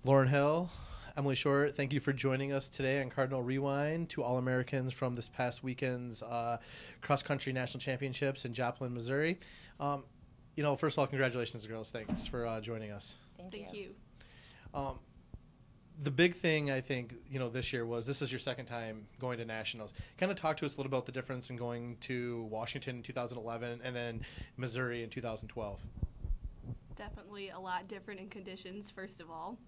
Lauren Hill, Emily Short, thank you for joining us today on Cardinal Rewind. To All-Americans from this past weekend's Cross Country National Championships in Joplin, Missouri. First of all, congratulations, girls. Thanks for joining us. Thank you. The big thing, I think, this year was this is your second time going to nationals. Kind of talk to us a little about the difference in going to Washington in 2011 and then Missouri in 2012. Definitely a lot different in conditions, first of all.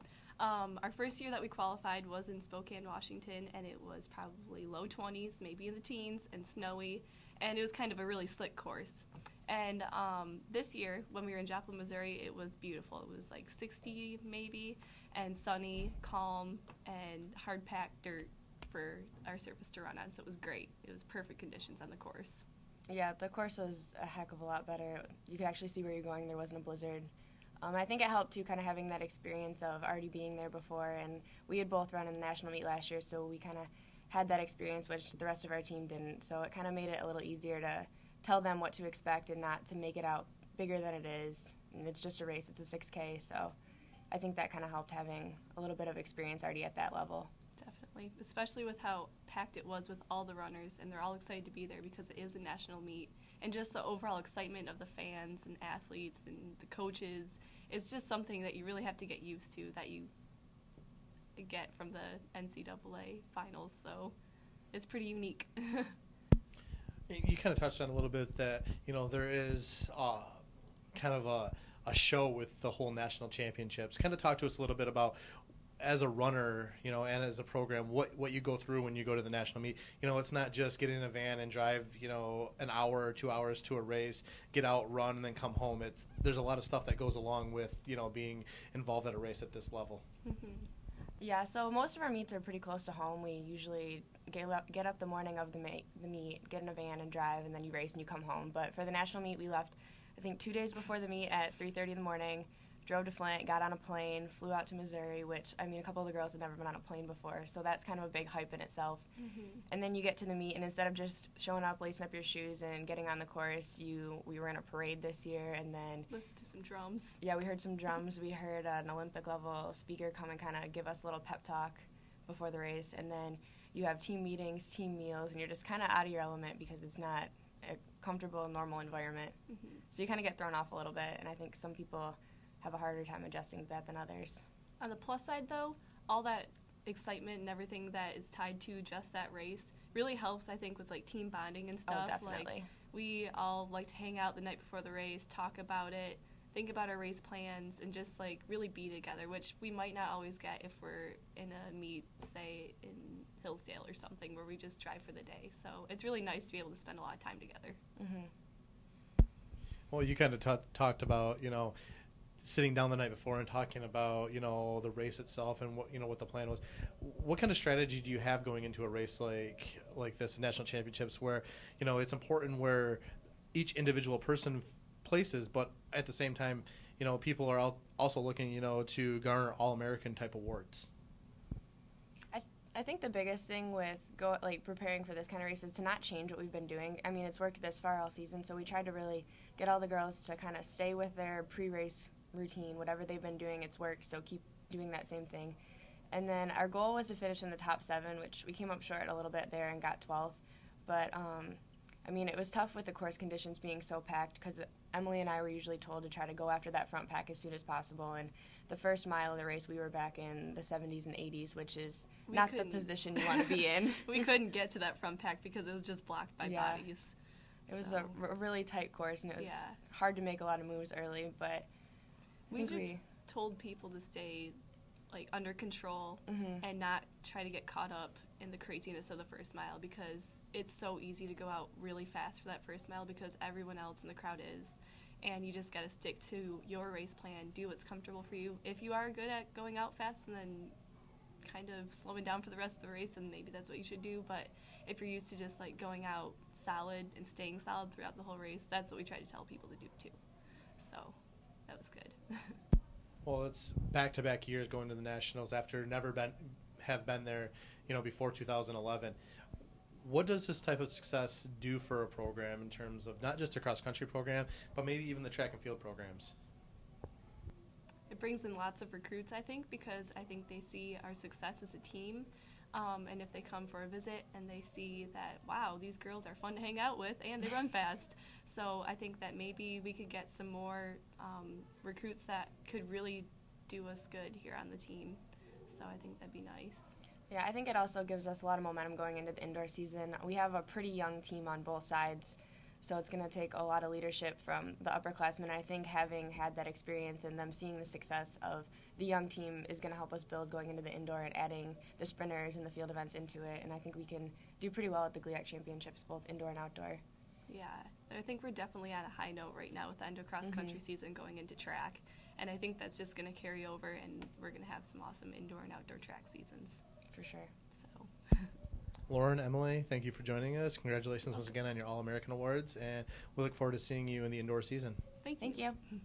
Our first year that we qualified was in Spokane, Washington, and it was probably low 20s, maybe in the teens, and snowy, and it was kind of a really slick course. And this year, when we were in Joplin, Missouri, it was beautiful. It was like 60 maybe, and sunny, calm, and hard-packed dirt for our surface to run on, so it was great. It was perfect conditions on the course. Yeah, the course was a heck of a lot better. You could actually see where you're going. There wasn't a blizzard. I think it helped, too, kind of having that experience of already being there before, and we had both run in the national meet last year, so we kind of had that experience, which the rest of our team didn't, so it kind of made it a little easier to tell them what to expect and not to make it out bigger than it is. And it's just a race. It's a 6K, so I think that kind of helped having a little bit of experience already at that level. Definitely, especially with how packed it was with all the runners, and they're all excited to be there because it is a national meet, and just the overall excitement of the fans and athletes and the coaches. It's just something that you really have to get used to, that you get from the NCAA finals, so it's pretty unique. You kind of touched on a little bit that, there is kind of a show with the whole national championships. Kind of talk to us a little bit about, as a runner, and as a program, what you go through when you go to the national meet. It's not just get in a van and drive, an hour or 2 hours to a race, get out, run, and then come home. There's a lot of stuff that goes along with, being involved at a race at this level. Mm-hmm. Yeah, so most of our meets are pretty close to home. We usually get up the morning of the meet, get in a van and drive, and then you race and you come home. But for the national meet, we left, I think, 2 days before the meet at 3:30 in the morning, drove to Flint, got on a plane, flew out to Missouri, which, a couple of the girls had never been on a plane before, so that's kind of a big hype in itself. Mm-hmm. And then you get to the meet, and instead of just showing up, lacing up your shoes, and getting on the course, we were in a parade this year, and then Listen to some drums. Yeah, we heard some drums. We heard an Olympic-level speaker come and kind of give us a little pep talk before the race, and then you have team meetings, team meals, and you're just kind of out of your element because it's not a comfortable, normal environment. Mm-hmm. So you kind of get thrown off a little bit, and I think some people have a harder time adjusting to that than others. On the plus side, though, all that excitement and everything that is tied to just that race really helps, I think, with like team bonding and stuff. Oh, definitely. Like, we all like to hang out the night before the race, talk about it, think about our race plans, and just like really be together, which we might not always get if we're in a meet, say in Hillsdale or something, where we just drive for the day. So it's really nice to be able to spend a lot of time together. Mm-hmm. Well, you kind of talked about, sitting down the night before and talking about, the race itself and what the plan was. What kind of strategy do you have going into a race like this, national championships, where, it's important where each individual person places, but at the same time, people are also looking, to garner All-American type awards? I think the biggest thing with preparing for this kind of race is to not change what we've been doing. It's worked this far all season, so we tried to really get all the girls to kind of stay with their pre-race routine. Whatever they've been doing, it's worked, so keep doing that same thing. And then our goal was to finish in the top 7, which we came up short a little bit there and got 12th. But, it was tough with the course conditions being so packed because Emily and I were usually told to try to go after that front pack as soon as possible. And the first mile of the race, we were back in the 70s and 80s, which is not the position you want to be in. We couldn't get to that front pack because it was just blocked by bodies. It was a really tight course, and it was hard to make a lot of moves early, but we just told people to stay under control and not try to get caught up in the craziness of the first mile, because it's so easy to go out really fast for that first mile because everyone else in the crowd is, and you just got to stick to your race plan, do what's comfortable for you. If you are good at going out fast and then kind of slowing down for the rest of the race, then maybe that's what you should do. But if you're used to just going out solid and staying solid throughout the whole race, that's what we try to tell people to do too. So that was good. Well, it's back-to-back years going to the Nationals after never have been there, before 2011. What does this type of success do for a program in terms of not just a cross-country program, but maybe even the track and field programs? It it brings in lots of recruits, I think, because I think they see our success as a team. And if they come for a visit and they see that, wow, these girls are fun to hang out with and they run fast. So I think that maybe we could get some more recruits that could really do us good here on the team. So I think that'd be nice. Yeah, I think it also gives us a lot of momentum going into the indoor season. We have a pretty young team on both sides, so it's going to take a lot of leadership from the upperclassmen. I think having had that experience and them seeing the success of the young team is going to help us build going into the indoor and adding the sprinters and the field events into it. And I think we can do pretty well at the GLIAC Championships, both indoor and outdoor. Yeah, I think we're definitely on a high note right now with the end of cross country season going into track. And I think that's just going to carry over, and we're going to have some awesome indoor and outdoor track seasons. For sure. So, Lauren, Emily, thank you for joining us. Congratulations once again on your All-American Awards, and we look forward to seeing you in the indoor season. Thank you. Thank you.